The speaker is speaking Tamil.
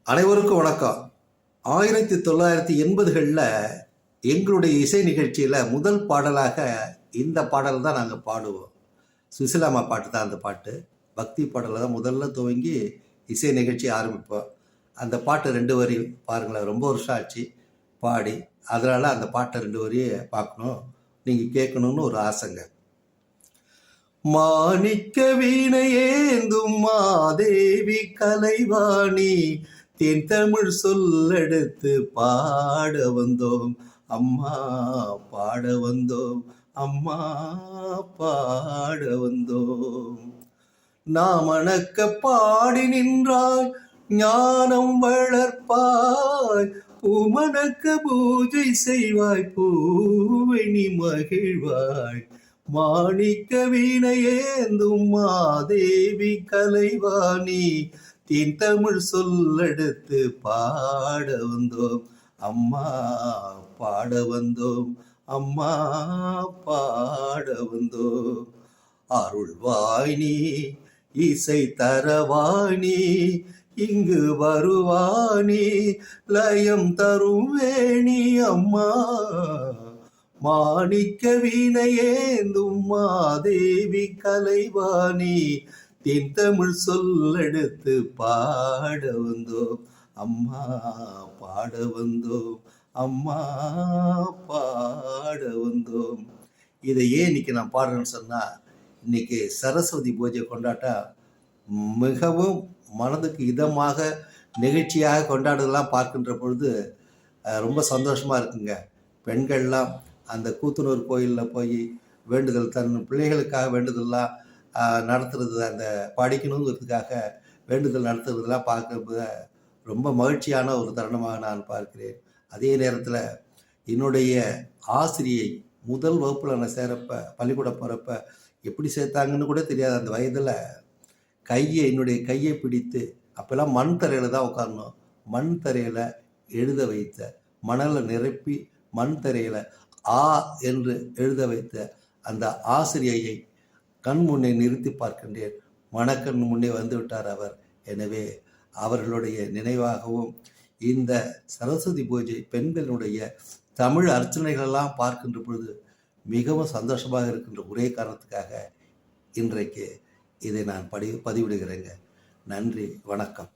அனைவருக்கும் வணக்கம். 1980களில் எங்களுடைய இசை நிகழ்ச்சியில் முதல் பாடலாக இந்த பாடல் தான் நாங்கள் பாடுவோம். சுசிலாமா பாட்டு தான் அந்த பாட்டு. பக்தி பாடலை தான் முதல்ல துவங்கி இசை நிகழ்ச்சி ஆரம்பிப்போம். அந்த பாட்டு 2 வரி பாருங்களேன், ரொம்ப வருஷம் ஆச்சு பாடி. அதனால் அந்த பாட்டை 2 வரியை பார்க்கணும், நீங்கள் கேட்கணும்னு ஒரு ஆசைங்க. மாணிக்க வீணையேந்தும் மாதேவி கலைவாணி, தேன் தமிழ் சொல்லெடுத்து பாட வந்தோம் அம்மா, பாட வந்தோம் அம்மா, பாட வந்தோம். நாம் அணக்க பாடி நின்றாய், ஞானம் வளர்ப்பாய், பூமணக்க பூஜை செய்வாய், பூவை நீ மகிழ்வாய். மாணிக்க வீணையேந்தும் மாதேவி கலைவாணி, தேன் தமிழ் சொல்லெடுத்து பாட வந்தோம் அம்மா, பாட வந்தோம் அம்மா, பாட வந்தோம். அருள்வாய் நீ, இசை தரவாணி, இங்கு வருவானி, லயம் தரும் வேணி அம்மா. மாணிக்க வீணையேந்தும் மாதேவி கலைவாணி, தேன் தமிழ் சொல்லெடுத்து பாட வந்தோம் அம்மா, பாட வந்தோம் அம்மா, பாட வந்தோம். இதை ஏன் இன்னைக்கு நான் பாடுறேன்னு சொன்னால், இன்னைக்கு சரஸ்வதி பூஜை கொண்டாட்டம் மிகவும் மனதுக்கு இதமாக நிகழ்ச்சியாக கொண்டாடுறதெல்லாம் பார்க்கின்ற பொழுது ரொம்ப சந்தோஷமாக இருக்குங்க. பெண்கள்லாம் அந்த கூத்தனூர் கோயிலில் போய் வேண்டுதல், தன் பிள்ளைகளுக்காக வேண்டுதல்லாம் நடத்துறது, அந்த படிக்கணுங்கிறதுக்காக வேண்டுதல் நடத்துறதுலாம் பார்க்குறது ரொம்ப மகிழ்ச்சியான ஒரு தருணமாக நான் பார்க்கிறேன். அதே நேரத்தில் என்னுடைய ஆசிரியை முதல் வகுப்பில் நான் சேரப்ப, பள்ளிக்கூடம் போகிறப்ப எப்படி சேர்த்தாங்கன்னு கூட தெரியாது. அந்த வயதில் என்னுடைய கையை பிடித்து, அப்போல்லாம் மண் தரையில் தான் உட்காரணும், மண் தரையில் எழுத வைத்த, மணலை நிரப்பி மண் தரையில் ஆ என்று எழுத வைத்த அந்த ஆசிரியையை கண் முன்னே நிறுத்தி பார்க்கின்றேன். மனக்கண் முன்னே வந்து விட்டார் அவர். எனவே அவர்களுடைய நினைவாகவும் இந்த சரஸ்வதி பூஜை பெண்களுடைய தமிழ் அர்ச்சனைகளெல்லாம் பார்க்கின்ற பொழுது மிகவும் சந்தோஷமாக இருக்கின்ற ஒரே காரணத்துக்காக இன்றைக்கு இதை நான் பதிவிடுகிறேங்க. நன்றி, வணக்கம்.